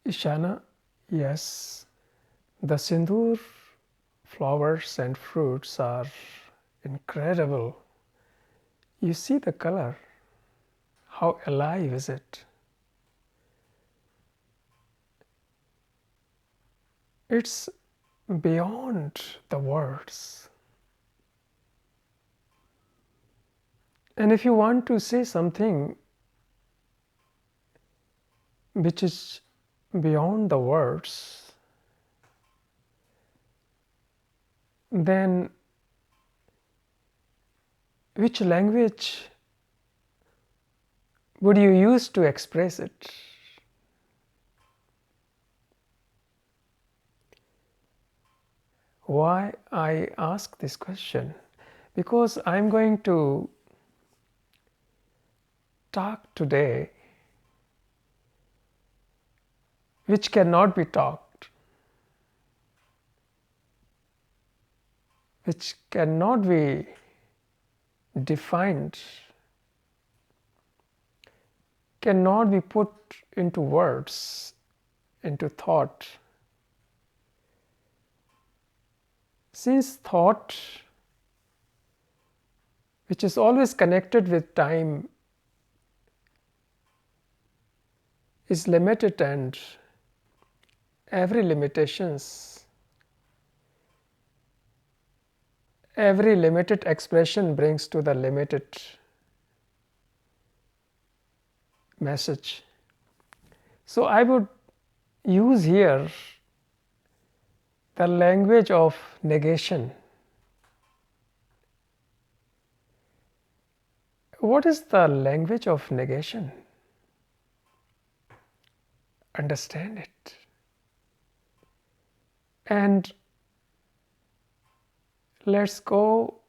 Ishana, yes, the sindoor flowers and fruits are incredible. You see the color, how alive is it? It's beyond the words. And if you want to say something which is beyond the words, then which language would you use to express it? Why I ask this question? Because I'm going to talk today which cannot be talked, which cannot be defined, cannot be put into words, into thought. Since thought, which is always connected with time, is limited, and every limited expression brings to the limited message. So I would use here the language of negation. What is the language of negation? Understand it. And let's go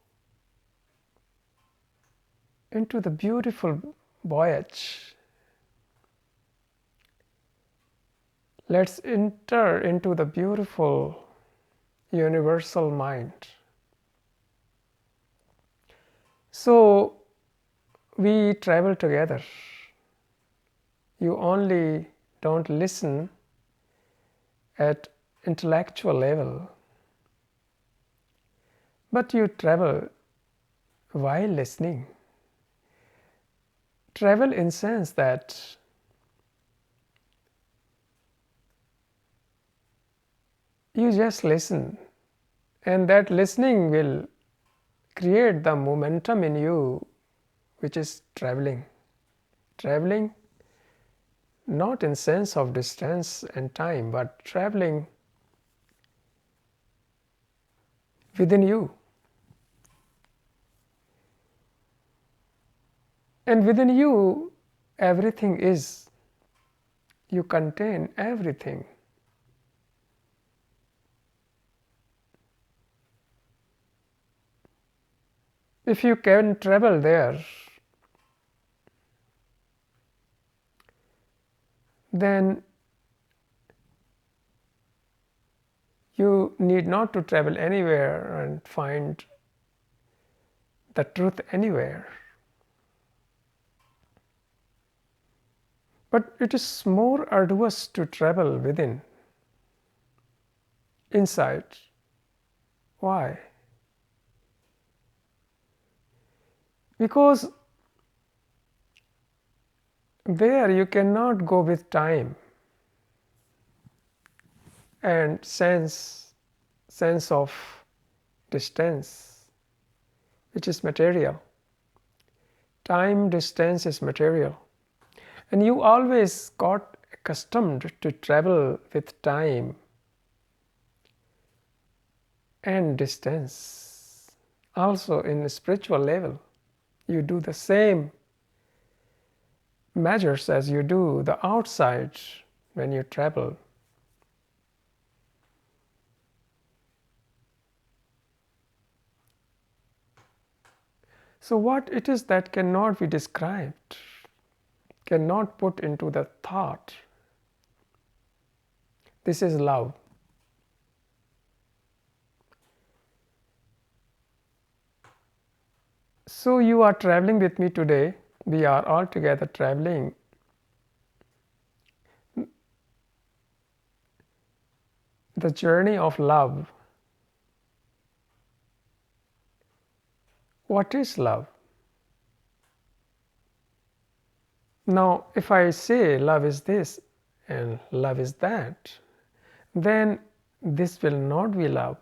into the beautiful voyage. Let's enter into the beautiful universal mind. So we travel together. You only don't listen at intellectual level, but you travel while listening. Travel in sense that you just listen, and that listening will create the momentum in you, which is traveling. Traveling not in sense of distance and time, but traveling within you. And within you, everything is. You contain everything. If you can travel there, then you need not to travel anywhere and find the truth anywhere. But it is more arduous to travel within, inside. Why? Because there you cannot go with time and sense of distance, which is material. Time, distance is material. And you always got accustomed to travel with time and distance. Also in a spiritual level, you do the same measures as you do the outside when you travel. So what it is that cannot be described, cannot put into the thought, this is love. So you are traveling with me today. We are all together traveling. the journey of love. What is love? Now, if I say love is this and love is that, then this will not be love.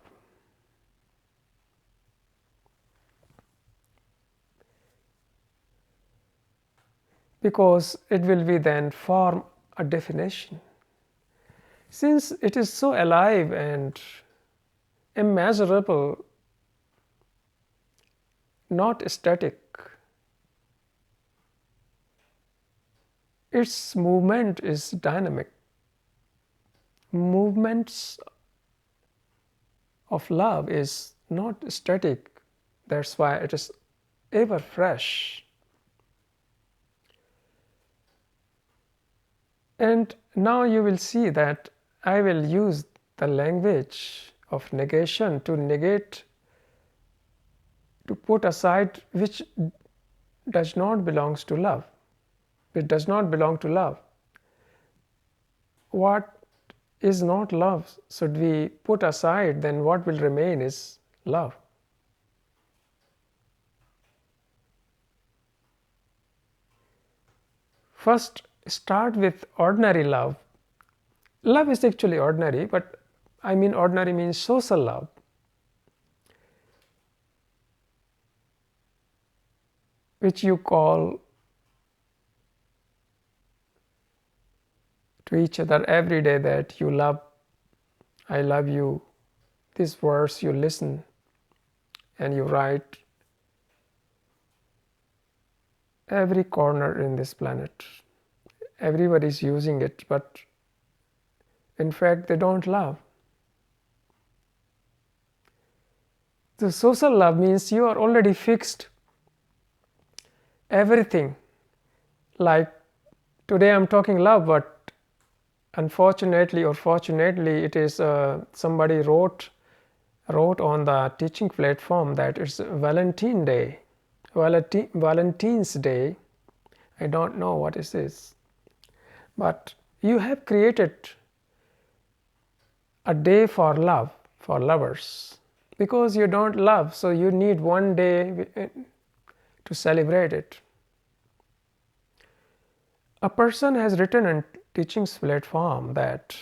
Because it will be then form a definition. Since it is so alive and immeasurable, not static, its movement is dynamic. Movements of love is not static. That's why it is ever fresh. And now you will see that I will use the language of negation to negate, to put aside which does not belongs to love. It does not belong to love. What is not love should we put aside, then what will remain is love. First, start with ordinary love. Love is actually ordinary, but I mean ordinary means social love. Which you call to each other every day that you love, I love you. These words you listen and you write every corner in this planet. Everybody is using it, but in fact they don't love. The social love means you are already fixed everything. Like today I'm talking love, but unfortunately or fortunately it is somebody wrote on the teaching platform that it's Valentine's Day. Valentine's Day. I don't know what is this. But you have created a day for love, for lovers. Because you don't love, so you need one day to celebrate it. A person has written on teachings platform that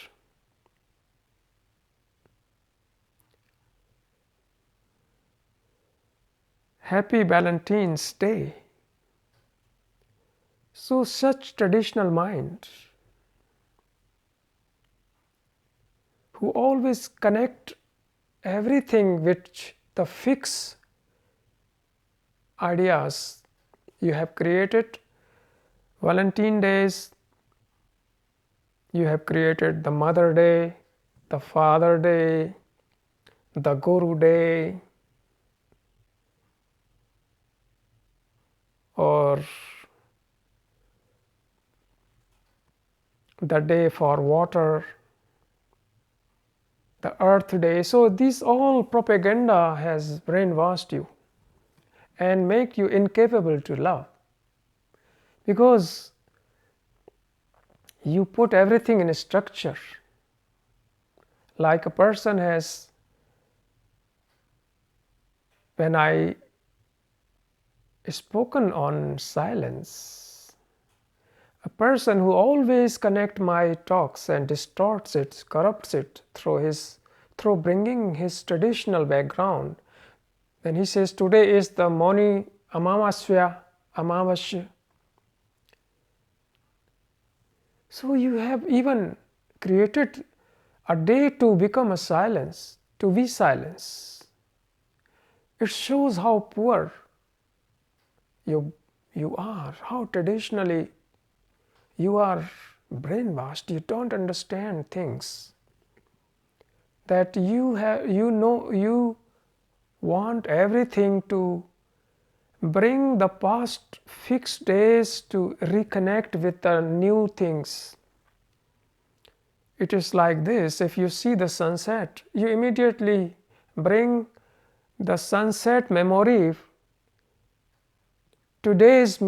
Happy Valentine's Day. So such traditional mind who always connect everything which the fixed ideas you have created. Valentine days, you have created the Mother Day, the Father Day, the Guru Day, or the day for water, the Earth Day. So this all propaganda has brainwashed you and make you incapable to love, because you put everything in a structure. Like a person has, when I spoken on silence, a person who always connect my talks and distorts it, corrupts it through bringing his traditional background. When he says today is the Mauni Amavasya. So you have even created a day to become a silence, to be silence. It shows how poor you are, how traditionally you are brainwashed. You don't understand things. That you want everything to bring the past fixed days to reconnect with the new things. It is like this: if you see the sunset, you immediately bring the sunset memory. Today's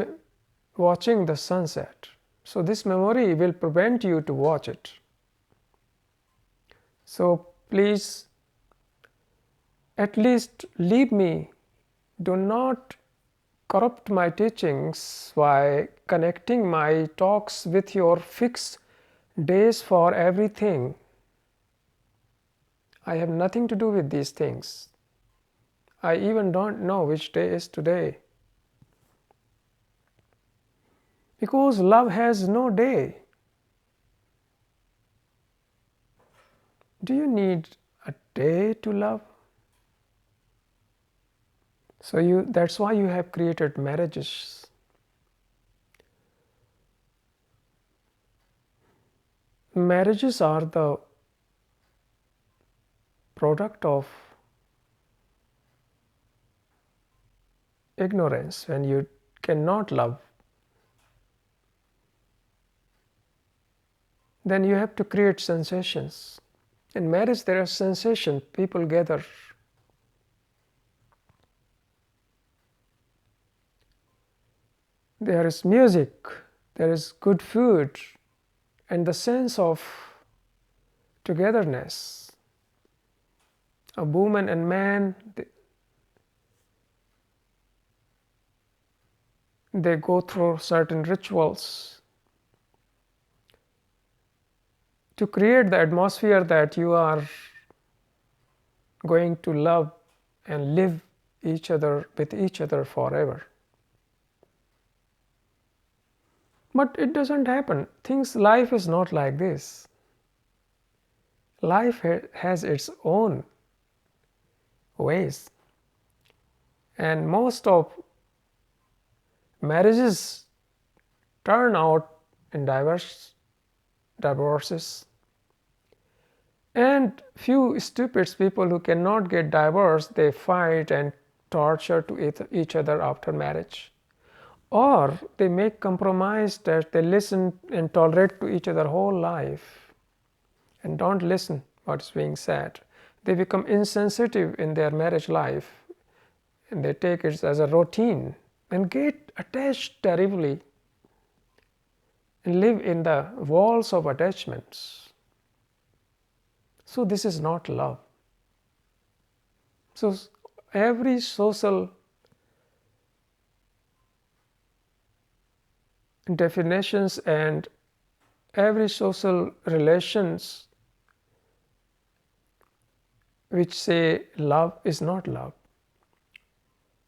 watching the sunset. So this memory will prevent you to watch it. So please at least leave me. Do not corrupt my teachings by connecting my talks with your fixed days for everything. I have nothing to do with these things. I even don't know which day is today. Because love has no day. Do you need a day to love? So that's why you have created marriages. Marriages are the product of ignorance. When you cannot love, then you have to create sensations. In marriage there are sensations. People gather. There is music, there is good food, and the sense of togetherness. A woman and man, they go through certain rituals to create the atmosphere that you are going to love and live each other with each other forever. But it doesn't happen. Life is not like this. Life has its own ways. And most of marriages turn out in divorces. And few stupid people who cannot get divorced, they fight and torture to each other after marriage. Or they make compromise that they listen and tolerate to each other whole life and don't listen what is being said. They become insensitive in their marriage life and they take it as a routine and get attached terribly and live in the walls of attachments. So this is not love. So every social definitions and every social relations which say love is not love,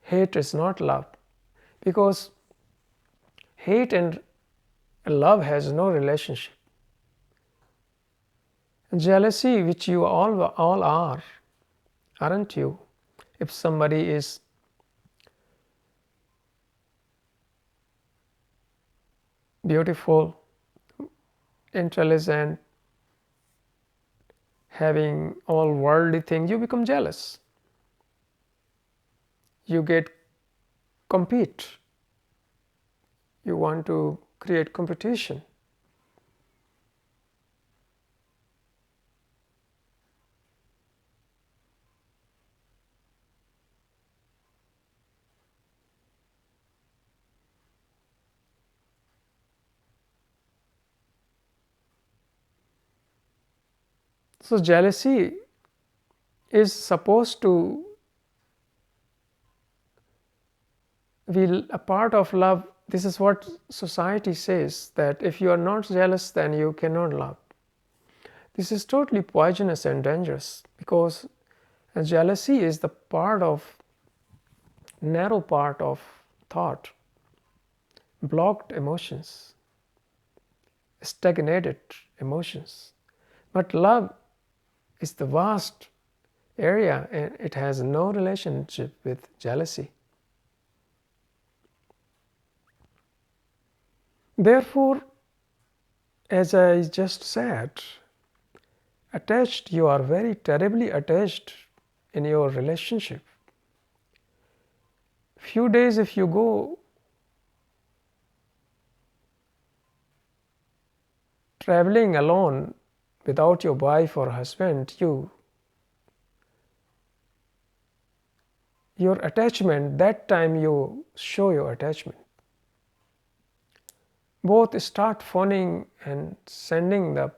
hate is not love, because hate and love has no relationship. Jealousy, which you all are, aren't you? If somebody is beautiful, intelligent, having all worldly things, you become jealous. You compete. You want to create competition. So jealousy is supposed to be a part of love. This is what society says, that if you are not jealous, then you cannot love. This is totally poisonous and dangerous, because jealousy is the narrow part of thought, blocked emotions, stagnated emotions. But love is the vast area and it has no relationship with jealousy. Therefore, as I just said, attached, you are very terribly attached in your relationship. Few days if you go traveling alone without your wife or husband, your attachment, that time you show your attachment. Both start phoning and sending the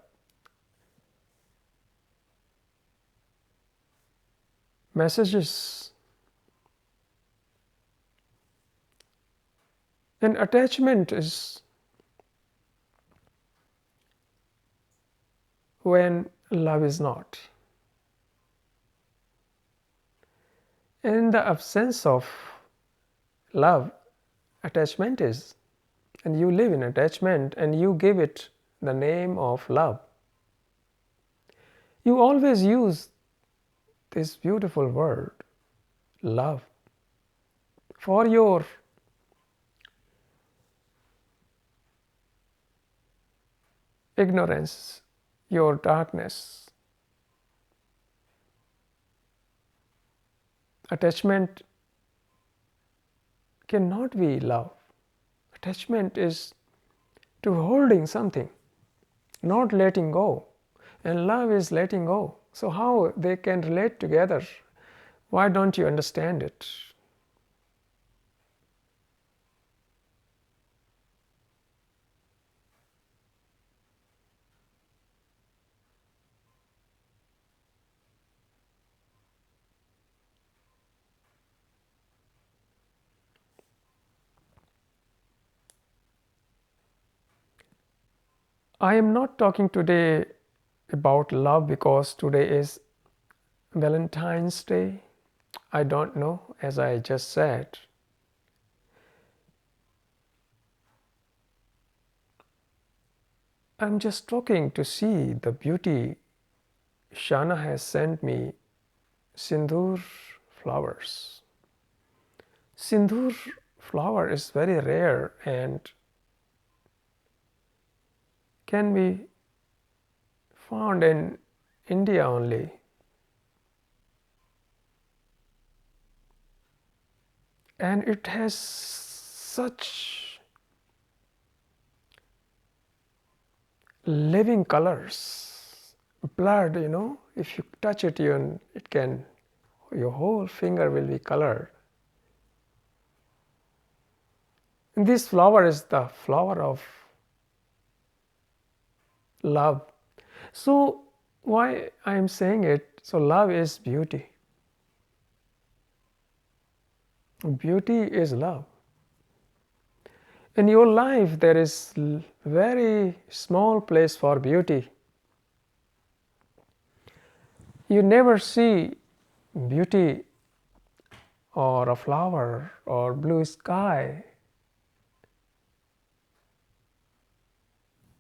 messages. And attachment is when love is not. In the absence of love, attachment is. And you live in attachment and you give it the name of love. You always use this beautiful word, love, for your ignorance, your darkness. Attachment cannot be love. Attachment is to holding something, not letting go. And love is letting go. So how they can relate together? Why don't you understand it? I am not talking today about love because today is Valentine's Day. I don't know, as I just said. I'm just talking to see the beauty. Shana has sent me Sindoor flowers. Sindoor flower is very rare and can be found in India only. And it has such living colors. Blood, if you touch it, your whole finger will be colored. And this flower is the flower of love. So why I am saying it? So love is beauty. Beauty is love. In your life, there is very small place for beauty. You never see beauty or a flower or blue sky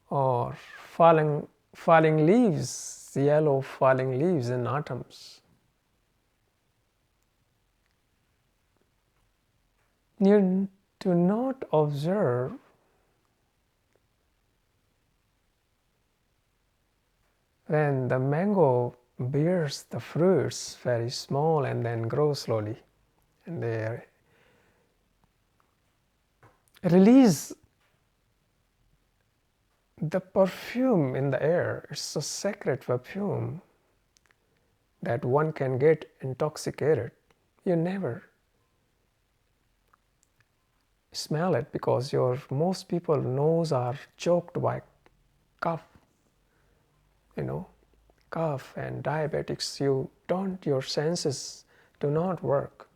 or falling leaves, yellow falling leaves in autumns. You do not observe when the mango bears the fruits very small and then grow slowly, and they release the perfume in the air. It's a sacred perfume that one can get intoxicated. You never smell it because most people nose are choked by cough, cough and diabetics. Your senses do not work.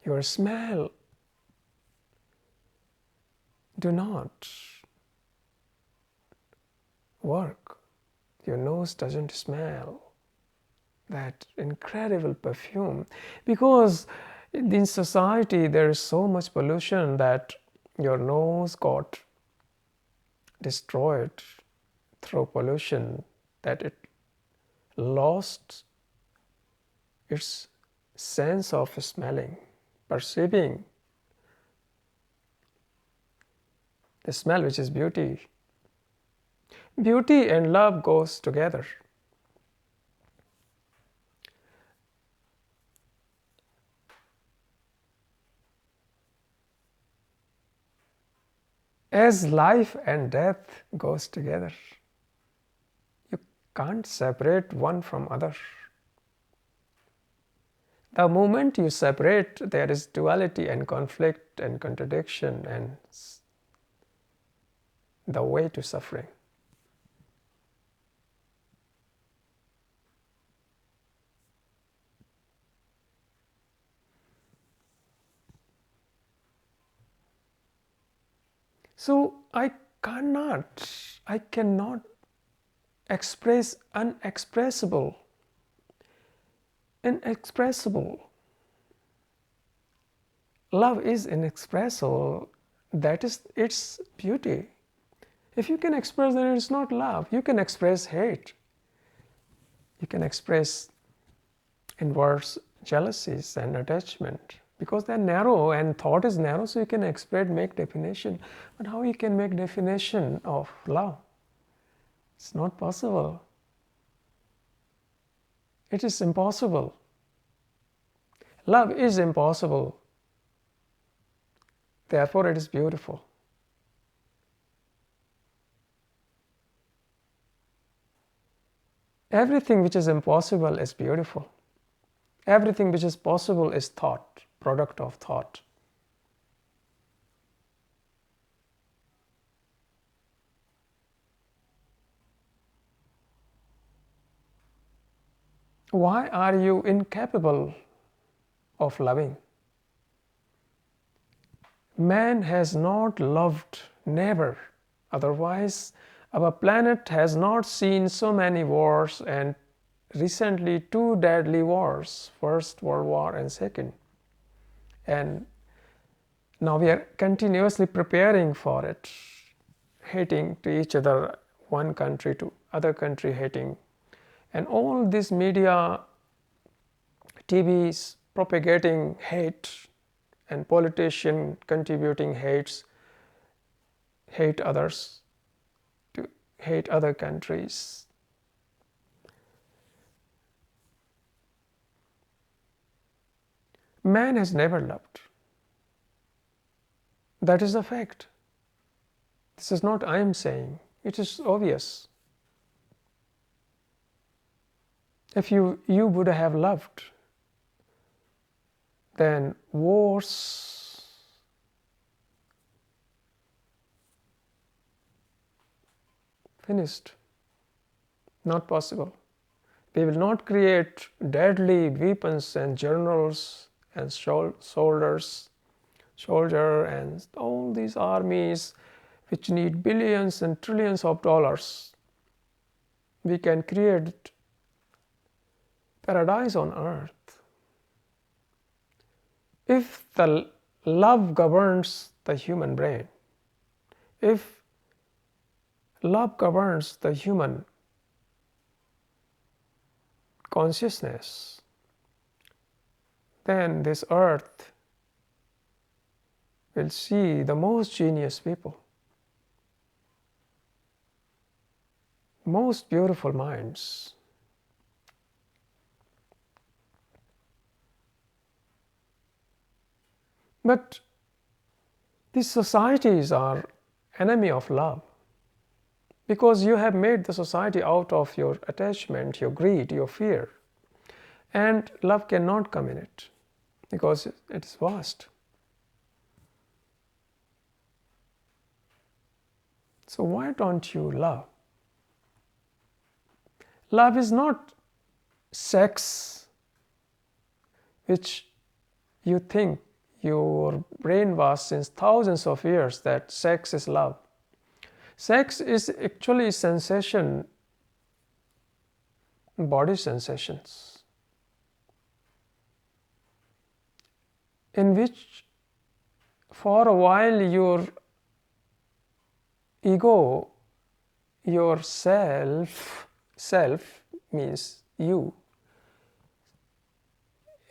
Your smell do not work. Your nose doesn't smell that incredible perfume because in society there is so much pollution that your nose got destroyed through pollution, that it lost its sense of smelling, perceiving the smell, which is beauty. Beauty and love goes together. As life and death goes together, you can't separate one from other. The moment you separate, there is duality and conflict and contradiction and the way to suffering. So I cannot express unexpressible, inexpressible. Love is inexpressible. That is its beauty. If you can express, then it's not love. You can express hate. You can express in words jealousies and attachment, because they're narrow and thought is narrow, so you can express, make definition. But how you can make definition of love? It's not possible. It is impossible. Love is impossible. Therefore, it is beautiful. Everything which is impossible is beautiful. Everything which is possible is thought, product of thought. Why are you incapable of loving? Man has not loved, never. Otherwise, our planet has not seen so many wars, and recently 2 deadly wars, First World War and Second. And now we are continuously preparing for it, hating to each other, one country to other country hating. And all this media, TVs propagating hate, and politician contributing hate others, to hate other countries. Man has never loved. That is a fact. This is not I am saying. It is obvious. If you would have loved, then wars, finished. Not possible. We will not create deadly weapons and generals and soldiers and all these armies which need billions and trillions of dollars. We can create paradise on earth if the love governs the human brain, if love governs the human consciousness, then this earth will see the most genius people, most beautiful minds. But these societies are enemy of love, because you have made the society out of your attachment, your greed, your fear, and love cannot come in it because it is vast. So why don't you love? Love is not sex, which you think your brain was since thousands of years that sex is love. Sex is actually sensation, body sensations, in which for a while your ego, your self means you.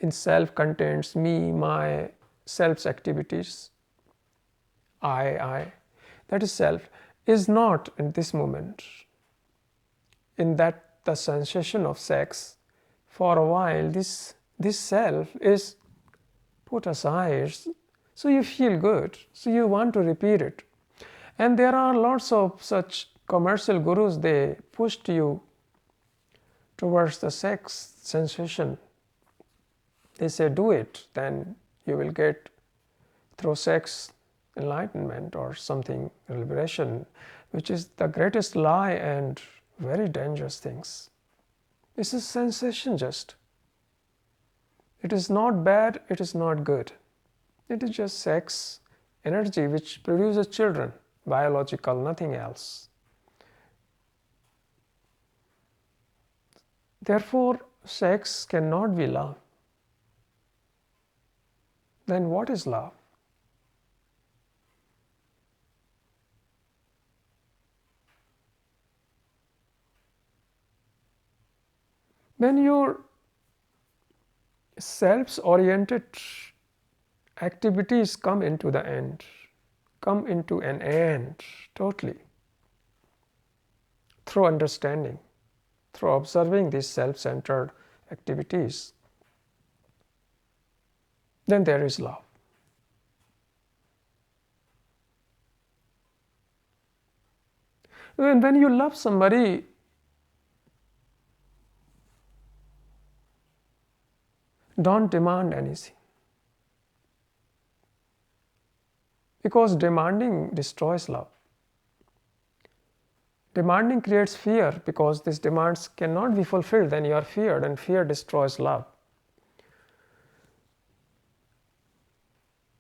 In self contains me, my, self's activities, I, that is self, is not in this moment. In that the sensation of sex, for a while this self is put aside, so you feel good, so you want to repeat it. And there are lots of such commercial gurus, they pushed you towards the sex sensation. They say do it, then you will get through sex enlightenment or something, liberation, which is the greatest lie and very dangerous things. This is sensation just. It is not bad, it is not good. It is just sex energy which produces children. biological, nothing else. Therefore, sex cannot be love. Then what is love? When your self-oriented activities come into an end totally, through understanding, through observing these self-centered activities, then there is love. When you love somebody, don't demand anything, because demanding destroys love. Demanding creates fear, because these demands cannot be fulfilled, then you are feared, and fear destroys love.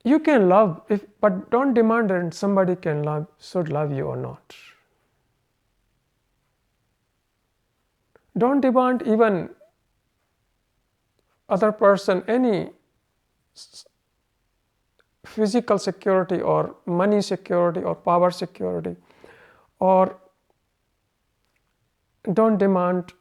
You can love, but don't demand that somebody should love you or not. Don't demand even other person any physical security or money security or power security, or don't demand